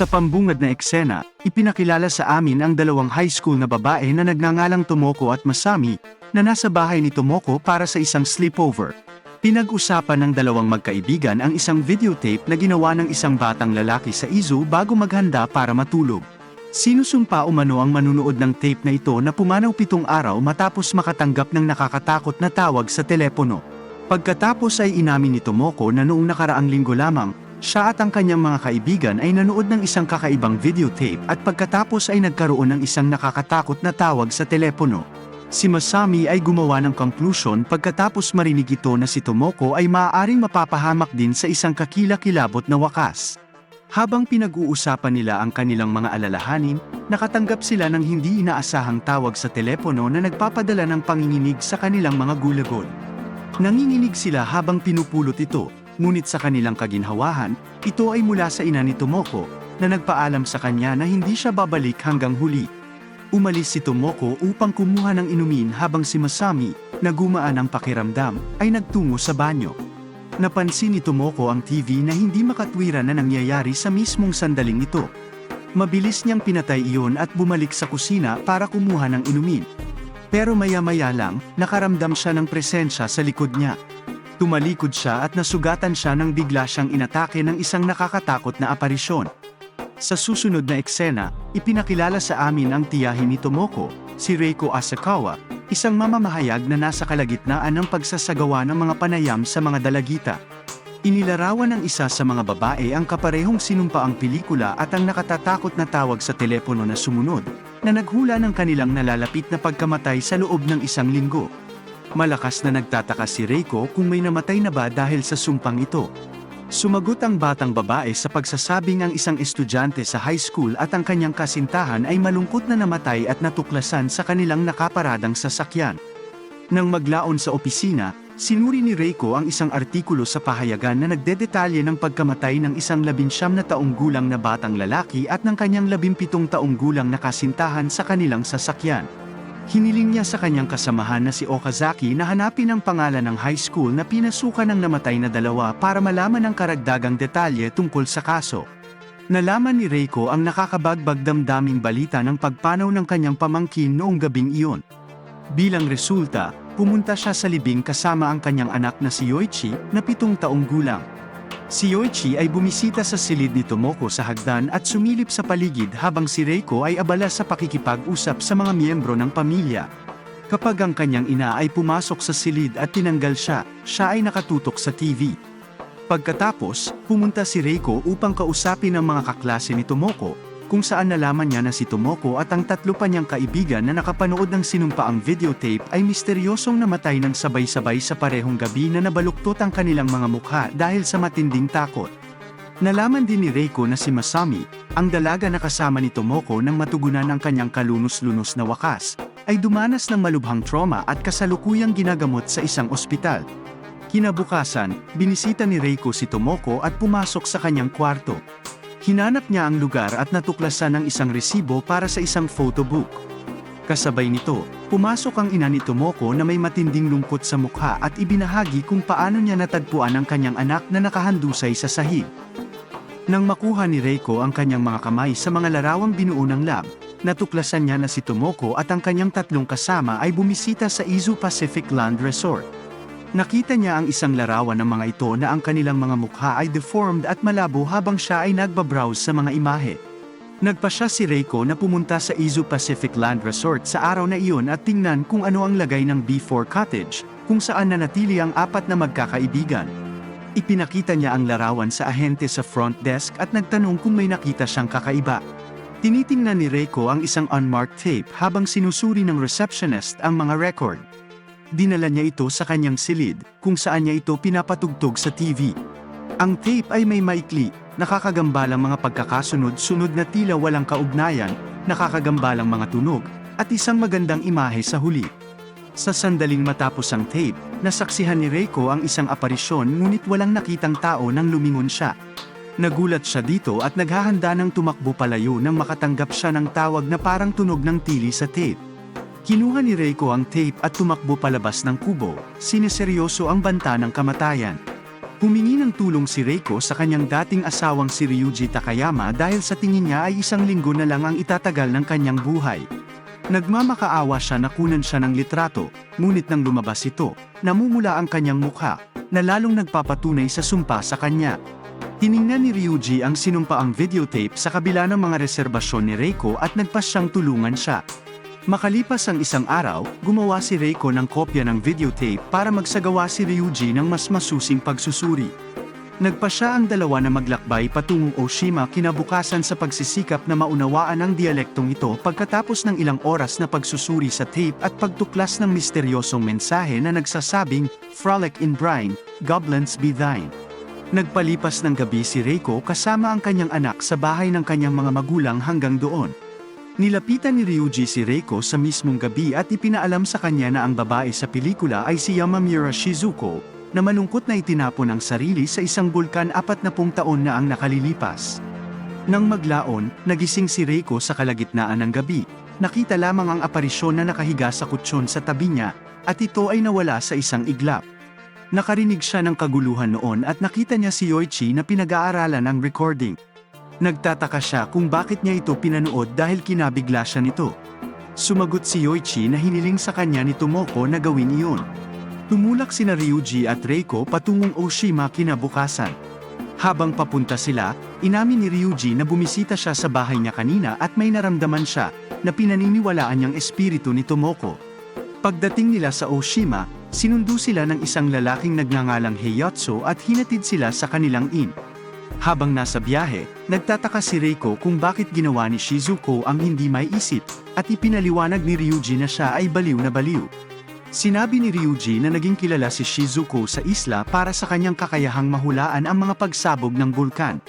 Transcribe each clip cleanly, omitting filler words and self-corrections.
Sa pambungad na eksena, ipinakilala sa amin ang dalawang high school na babae na nagngangalang Tomoko at Masami, na nasa bahay ni Tomoko para sa isang sleepover. Pinag-usapan ng dalawang magkaibigan ang isang videotape na ginawa ng isang batang lalaki sa Izu bago maghanda para matulog. Sinusumpa umano ang manunood ng tape na ito na pumanaw 7 araw matapos makatanggap ng nakakatakot na tawag sa telepono. Pagkatapos ay inamin ni Tomoko na noong nakaraang linggo lamang, siya at ang kanyang mga kaibigan ay nanood ng isang kakaibang videotape at pagkatapos ay nagkaroon ng isang nakakatakot na tawag sa telepono. Si Masami ay gumawa ng conclusion pagkatapos marinig ito na si Tomoko ay maaaring mapapahamak din sa isang kakilakilabot na wakas. Habang pinag-uusapan nila ang kanilang mga alalahanin, nakatanggap sila ng hindi inaasahang tawag sa telepono na nagpapadala ng panginginig sa kanilang mga gulagol. Nanginginig sila habang pinupulot ito. Ngunit sa kanilang kaginhawahan, ito ay mula sa ina ni Tomoko, na nagpaalam sa kanya na hindi siya babalik hanggang huli. Umalis si Tomoko upang kumuha ng inumin habang si Masami, na gumaan ang pakiramdam, ay nagtungo sa banyo. Napansin ni Tomoko ang TV na hindi makatwiran na nangyayari sa mismong sandaling ito. Mabilis niyang pinatay iyon at bumalik sa kusina para kumuha ng inumin. Pero maya-maya lang, nakaramdam siya ng presensya sa likod niya. Tumalikod siya at nasugatan siya nang bigla siyang inatake ng isang nakakatakot na aparisyon. Sa susunod na eksena, ipinakilala sa amin ang tiyahin ni Tomoko, si Reiko Asakawa, isang mamamahayag na nasa kalagitnaan ng pagsasagawa ng mga panayam sa mga dalagita. Inilarawan ng isa sa mga babae ang kaparehong sinumpaang pelikula at ang nakatatakot na tawag sa telepono na sumunod, na naghula ng kanilang nalalapit na pagkamatay sa loob ng 1 linggo. Malakas na nagtataka si Reiko kung may namatay na ba dahil sa sumpang ito. Sumagot ang batang babae sa pagsasabing ang isang estudyante sa high school at ang kanyang kasintahan ay malungkot na namatay at natuklasan sa kanilang nakaparadang sasakyan. Nang maglaon sa opisina, sinuri ni Reiko ang isang artikulo sa pahayagan na nagdedetalye ng pagkamatay ng isang 19 na taong gulang na batang lalaki at ng kanyang 17 taong gulang na kasintahan sa kanilang sasakyan. Hiniling niya sa kanyang kasamahan na si Okazaki na hanapin ang pangalan ng high school na pinasukan ng namatay na dalawa para malaman ang karagdagang detalye tungkol sa kaso. Nalaman ni Reiko ang nakakabagbag damdaming balita ng pagpanaw ng kanyang pamangkin noong gabing iyon. Bilang resulta, pumunta siya sa libing kasama ang kanyang anak na si Yoichi, na 7 taong gulang. Si Yoichi ay bumisita sa silid ni Tomoko sa hagdan at sumilip sa paligid habang si Reiko ay abala sa pakikipag-usap sa mga miyembro ng pamilya. Kapag ang kanyang ina ay pumasok sa silid at tinanggal siya, siya ay nakatutok sa TV. Pagkatapos, pumunta si Reiko upang kausapin ang mga kaklase ni Tomoko, kung saan nalaman niya na si Tomoko at ang 3 pa niyang kaibigan na nakapanood ng sinumpaang videotape ay misteryosong namatay ng sabay-sabay sa parehong gabi na nabaluktot ang kanilang mga mukha dahil sa matinding takot. Nalaman din ni Reiko na si Masami, ang dalaga na kasama ni Tomoko nang matugunan ang kanyang kalunos-lunos na wakas, ay dumanas ng malubhang trauma at kasalukuyang ginagamot sa isang ospital. Kinabukasan, binisita ni Reiko si Tomoko at pumasok sa kanyang kwarto. Hinanap niya ang lugar at natuklasan ng isang resibo para sa isang photobook. Kasabay nito, pumasok ang ina ni Tomoko na may matinding lungkot sa mukha at ibinahagi kung paano niya natagpuan ang kanyang anak na nakahandusay sa sahig. Nang makuha ni Reiko ang kanyang mga kamay sa mga larawang binuo ng lab, natuklasan niya na si Tomoko at ang kanyang 3 kasama ay bumisita sa Izu Pacific Land Resort. Nakita niya ang isang larawan ng mga ito na ang kanilang mga mukha ay deformed at malabo habang siya ay nagbabrowse sa mga imahe. Nagpasya si Reiko na pumunta sa Izu Pacific Land Resort sa araw na iyon at tingnan kung ano ang lagay ng B4 Cottage, kung saan nanatili ang 4 na magkakaibigan. Ipinakita niya ang larawan sa ahente sa front desk at nagtanong kung may nakita siyang kakaiba. Tinitingnan ni Reiko ang isang unmarked tape habang sinusuri ng receptionist ang mga record. Dinala niya ito sa kanyang silid, kung saan niya ito pinapatugtog sa TV. Ang tape ay may maikli, nakakagambalang mga pagkakasunod-sunod na tila walang kaugnayan, nakakagambalang mga tunog, at isang magandang imahe sa huli. Sa sandaling matapos ang tape, nasaksihan ni Reiko ang isang aparisyon ngunit walang nakitang tao nang lumingon siya. Nagulat siya dito at naghahanda ng tumakbo palayo nang makatanggap siya ng tawag na parang tunog ng tili sa tape. Kinuha ni Reiko ang tape at tumakbo palabas ng kubo, sineseryoso ang banta ng kamatayan. Humingi ng tulong si Reiko sa kanyang dating asawang si Ryuji Takayama dahil sa tingin niya ay 1 linggo na lang ang itatagal ng kanyang buhay. Nagmamakaawa siya na kunan siya ng litrato, ngunit nang lumabas ito, namumula ang kanyang mukha, na lalong nagpapatunay sa sumpa sa kanya. Tiningnan ni Ryuji ang sinumpaang videotape sa kabila ng mga reserbasyon ni Reiko at nagpasyang tulungan siya. Makalipas ang 1 araw, gumawa si Reiko ng kopya ng videotape para magsagawa si Ryuji ng mas masusing pagsusuri. Nagpasya ang dalawa na maglakbay patungong Oshima kinabukasan sa pagsisikap na maunawaan ang dialektong ito pagkatapos ng ilang oras na pagsusuri sa tape at pagtuklas ng misteryosong mensahe na nagsasabing, "Frolic in brine, goblins be thine." Nagpalipas ng gabi si Reiko kasama ang kanyang anak sa bahay ng kanyang mga magulang hanggang doon. Nilapitan ni Ryuji si Reiko sa mismong gabi at ipinaalam sa kanya na ang babae sa pelikula ay si Yamamura Shizuko, na malungkot na itinapon ang sarili sa isang bulkan 40 taon na ang nakalilipas. Nang maglaon, nagising si Reiko sa kalagitnaan ng gabi, nakita lamang ang aparisyon na nakahiga sa kutsyon sa tabi niya, at ito ay nawala sa isang iglap. Nakarinig siya ng kaguluhan noon at nakita niya si Yoichi na pinag-aaralan ang recording. Nagtataka siya kung bakit niya ito pinanood dahil kinabigla siya nito. Sumagot si Yoichi na hiniling sa kanya ni Tomoko na gawin iyon. Tumulak sina Ryuji at Reiko patungong Oshima kinabukasan. Habang papunta sila, inamin ni Ryuji na bumisita siya sa bahay niya kanina at may naramdaman siya na pinaniniwalaan niyang espiritu ni Tomoko. Pagdating nila sa Oshima, sinundo sila ng isang lalaking nagngangalang Heiatsu at hinatid sila sa kanilang inn. Habang nasa biyahe, nagtataka si Reiko kung bakit ginawa ni Shizuko ang hindi may isip, at ipinaliwanag ni Ryuji na siya ay baliw na baliw. Sinabi ni Ryuji na naging kilala si Shizuko sa isla para sa kanyang kakayahang mahulaan ang mga pagsabog ng bulkan.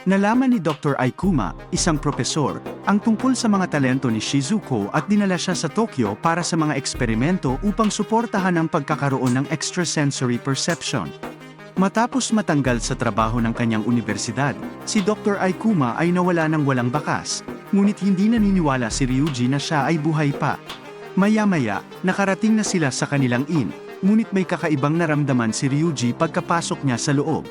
Nalaman ni Dr. Aikuma, isang propesor, ang tungkol sa mga talento ni Shizuko at dinala siya sa Tokyo para sa mga eksperimento upang suportahan ang pagkakaroon ng extrasensory perception. Matapos matanggal sa trabaho ng kanyang universidad, si Dr. Aikuma ay nawala ng walang bakas, ngunit hindi naniniwala si Ryuji na siya ay buhay pa. Maya-maya, nakarating na sila sa kanilang inn, ngunit may kakaibang naramdaman si Ryuji pagkapasok niya sa loob.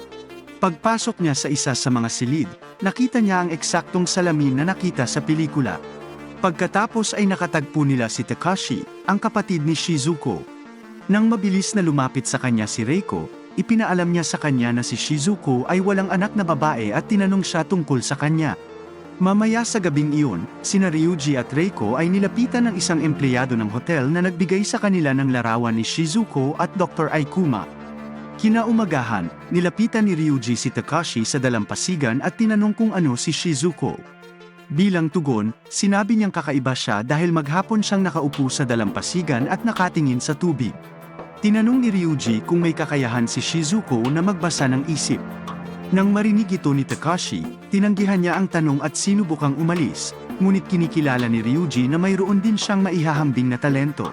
Pagpasok niya sa isa sa mga silid, nakita niya ang eksaktong salamin na nakita sa pelikula. Pagkatapos ay nakatagpo nila si Takashi, ang kapatid ni Shizuko. Nang mabilis na lumapit sa kanya si Reiko, ipinaalam niya sa kanya na si Shizuko ay walang anak na babae at tinanong siya tungkol sa kanya. Mamaya sa gabing iyon, sina Ryuji at Reiko ay nilapitan ng isang empleyado ng hotel na nagbigay sa kanila ng larawan ni Shizuko at Dr. Aikuma. Kinaumagahan, nilapitan ni Ryuji si Takashi sa dalampasigan at tinanong kung ano si Shizuko. Bilang tugon, sinabi niyang kakaiba siya dahil maghapon siyang nakaupo sa dalampasigan at nakatingin sa tubig. Tinanong ni Ryuji kung may kakayahan si Shizuko na magbasa ng isip. Nang marinig ito ni Takashi, tinanggihan niya ang tanong at sinubukang umalis, ngunit kinikilala ni Ryuji na mayroon din siyang maihahambing na talento.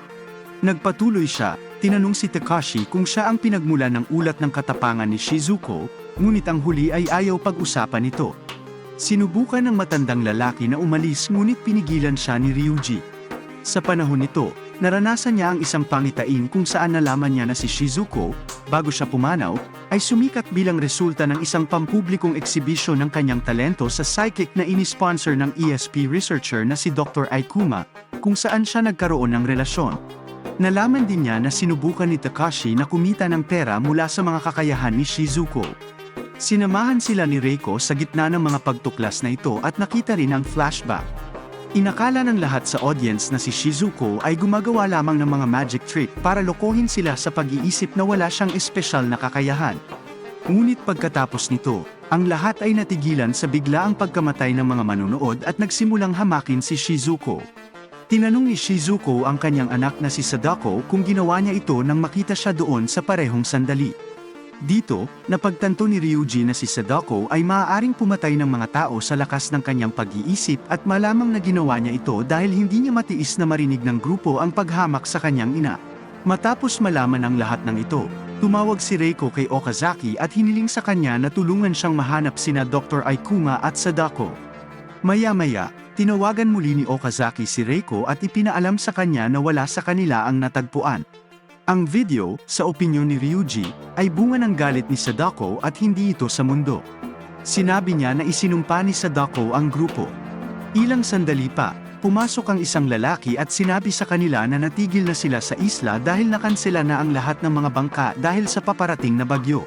Nagpatuloy siya, tinanong si Takashi kung siya ang pinagmula ng ulat ng katapangan ni Shizuko, ngunit ang huli ay ayaw pag-usapan ito. Sinubukan ng matandang lalaki na umalis ngunit pinigilan siya ni Ryuji. Sa panahon nito, naranasan niya ang isang pangitain kung saan nalaman niya na si Shizuko, bago siya pumanaw, ay sumikat bilang resulta ng isang pampublikong eksibisyon ng kanyang talento sa psychic na inisponsor ng ESP researcher na si Dr. Aikuma, kung saan siya nagkaroon ng relasyon. Nalaman din niya na sinubukan ni Takashi na kumita ng pera mula sa mga kakayahan ni Shizuko. Sinamahan sila ni Reiko sa gitna ng mga pagtuklas na ito at nakita rin ang flashback. Inakala ng lahat sa audience na si Shizuko ay gumagawa lamang ng mga magic trick para lokohin sila sa pag-iisip na wala siyang espesyal na kakayahan. Ngunit pagkatapos nito, ang lahat ay natigilan sa biglaang pagkamatay ng mga manunood at nagsimulang hamakin si Shizuko. Tinanong ni Shizuko ang kanyang anak na si Sadako kung ginawa niya ito nang makita siya doon sa parehong sandali. Dito, napagtanto ni Ryuji na si Sadako ay maaaring pumatay ng mga tao sa lakas ng kanyang pag-iisip at malamang na ginawa niya ito dahil hindi niya matiis na marinig ng grupo ang paghamak sa kanyang ina. Matapos malaman ang lahat ng ito, tumawag si Reiko kay Okazaki at hiniling sa kanya na tulungan siyang mahanap sina Dr. Aikuma at Sadako. Maya-maya, tinawagan muli ni Okazaki si Reiko at ipinaalam sa kanya na wala sa kanila ang natagpuan. Ang video, sa opinyon ni Ryuji, ay bunga ng galit ni Sadako at hindi ito sa mundo. Sinabi niya na isinumpa ni Sadako ang grupo. Ilang sandali pa, pumasok ang isang lalaki at sinabi sa kanila na natigil na sila sa isla dahil nakansela na ang lahat ng mga bangka dahil sa paparating na bagyo.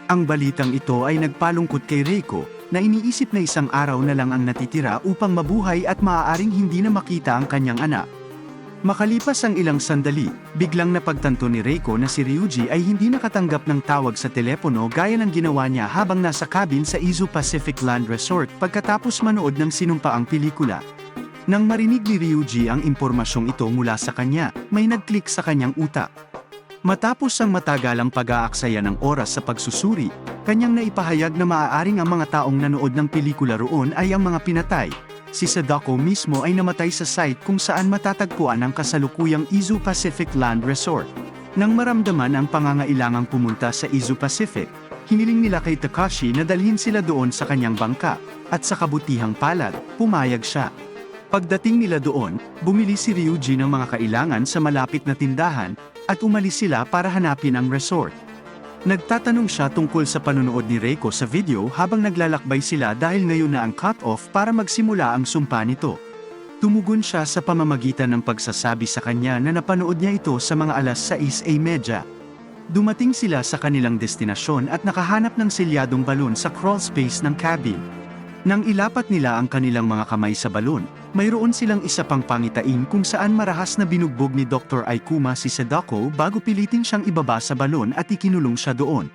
Ang balitang ito ay nagpalungkot kay Reiko, na iniisip na isang araw na lang ang natitira upang mabuhay at maaaring hindi na makita ang kanyang anak. Makalipas ang ilang sandali, biglang napagtanto ni Reiko na si Ryuji ay hindi nakatanggap ng tawag sa telepono gaya ng ginawa niya habang nasa cabin sa Izu Pacific Land Resort pagkatapos manood ng sinumpaang pelikula. Nang marinig ni Ryuji ang impormasyong ito mula sa kanya, may nag-click sa kanyang utak. Matapos ang matagalang pag-aaksaya ng oras sa pagsusuri, kanyang naipahayag na maaaring ang mga taong nanood ng pelikula roon ay ang mga pinatay. Si Sadako mismo ay namatay sa site kung saan matatagpuan ang kasalukuyang Izu Pacific Land Resort. Nang maramdaman ang pangangailangang pumunta sa Izu Pacific, hiniling nila kay Takashi na dalhin sila doon sa kanyang bangka, at sa kabutihang palad, pumayag siya. Pagdating nila doon, bumili si Ryuji ng mga kailangan sa malapit na tindahan, at umalis sila para hanapin ang resort. Nagtatanong siya tungkol sa panonood ni Reiko sa video habang naglalakbay sila dahil ngayon na ang cut-off para magsimula ang sumpa nito. Tumugon siya sa pamamagitan ng pagsasabi sa kanya na napanood niya ito sa mga alas 6:30. Dumating sila sa kanilang destinasyon at nakahanap ng selyadong balon sa crawl space ng cabin. Nang ilapat nila ang kanilang mga kamay sa balon, mayroon silang isa pang pangitain kung saan marahas na binugbog ni Dr. Aikuma si Sadako bago pilitin siyang ibaba sa balon at ikinulong siya doon.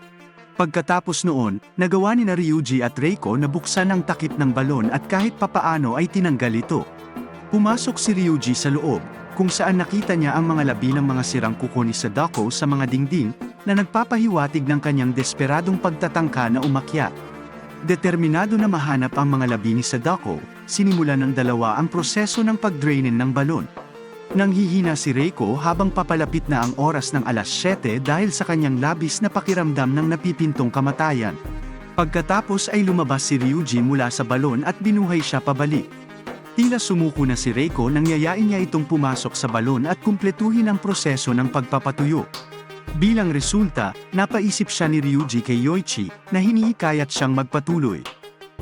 Pagkatapos noon, nagawa ni na Ryuji at Reiko na buksan ang takip ng balon at kahit papaano ay tinanggal ito. Pumasok si Ryuji sa loob, kung saan nakita niya ang mga labi ng mga sirang kuko ni Sadako sa mga dingding, na nagpapahiwatig ng kanyang desperadong pagtatangka na umakyat. Determinado na mahanap ang mga labi ni Sadako, sinimulan ng dalawa ang proseso ng pag-drainin ng balon. Nanghihina si Reiko habang papalapit na ang oras ng alas 7 dahil sa kanyang labis na pakiramdam ng napipintong kamatayan. Pagkatapos ay lumabas si Ryuji mula sa balon at binuhay siya pabalik. Tila sumuko na si Reiko nang yayain niya itong pumasok sa balon at kumpletuhin ang proseso ng pagpapatuyo. Bilang resulta, napaisip siya ni Ryuji kay Yoichi na hinihikayat siyang magpatuloy.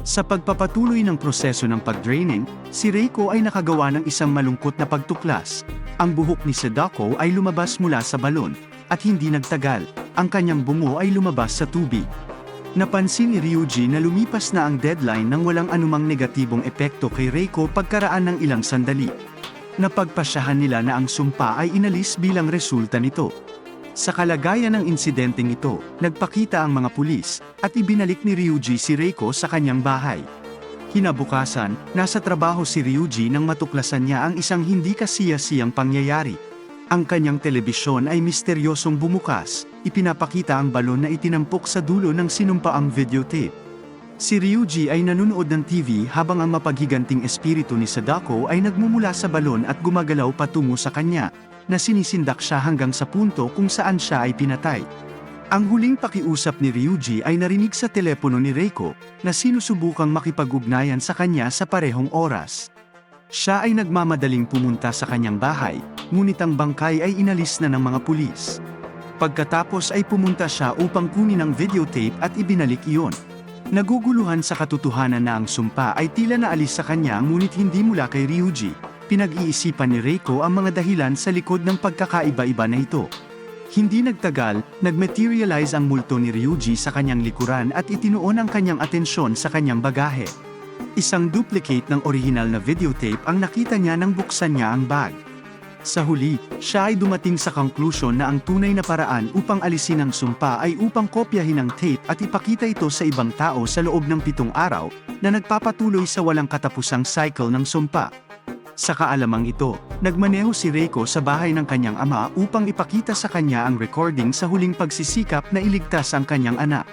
Sa pagpapatuloy ng proseso ng pag-draining, si Reiko ay nakagawa ng isang malungkot na pagtuklas. Ang buhok ni Sadako ay lumabas mula sa balon, at hindi nagtagal, ang kanyang bungo ay lumabas sa tubig. Napansin ni Ryuji na lumipas na ang deadline nang walang anumang negatibong epekto kay Reiko pagkaraan ng ilang sandali. Napagpasyahan nila na ang sumpa ay inalis bilang resulta nito. Sa kalagayan ng insidenteng ito, nagpakita ang mga pulis, at ibinalik ni Ryuji si Reiko sa kanyang bahay. Kinabukasan, nasa trabaho si Ryuji nang matuklasan niya ang isang hindi kasiya-siyang pangyayari. Ang kanyang telebisyon ay misteryosong bumukas, ipinapakita ang balon na itinampok sa dulo ng sinumpaang videotape. Si Ryuji ay nanonood ng TV habang ang mapaghiganting espiritu ni Sadako ay nagmumula sa balon at gumagalaw patungo sa kanya, na sinisindak siya hanggang sa punto kung saan siya ay pinatay. Ang huling pakiusap ni Ryuji ay narinig sa telepono ni Reiko, na sinusubukang makipag-ugnayan sa kanya sa parehong oras. Siya ay nagmamadaling pumunta sa kanyang bahay, ngunit ang bangkay ay inalis na ng mga pulis. Pagkatapos ay pumunta siya upang kunin ang videotape at ibinalik iyon. Naguguluhan sa katotohanan na ang sumpa ay tila naalis sa kanya ngunit hindi mula kay Ryuji. Pinag-iisipan ni Reiko ang mga dahilan sa likod ng pagkakaiba-iba na ito. Hindi nagtagal, nag-materialize ang multo ni Ryuji sa kanyang likuran at itinuon ang kanyang atensyon sa kanyang bagahe. Isang duplicate ng orihinal na videotape ang nakita niya nang buksan niya ang bag. Sa huli, siya ay dumating sa conclusion na ang tunay na paraan upang alisin ang sumpa ay upang kopyahin ang tape at ipakita ito sa ibang tao sa loob ng 7 araw, na nagpapatuloy sa walang katapusang cycle ng sumpa. Sa kaalamang ito, nagmaneho si Reiko sa bahay ng kanyang ama upang ipakita sa kanya ang recording sa huling pagsisikap na iligtas ang kanyang anak.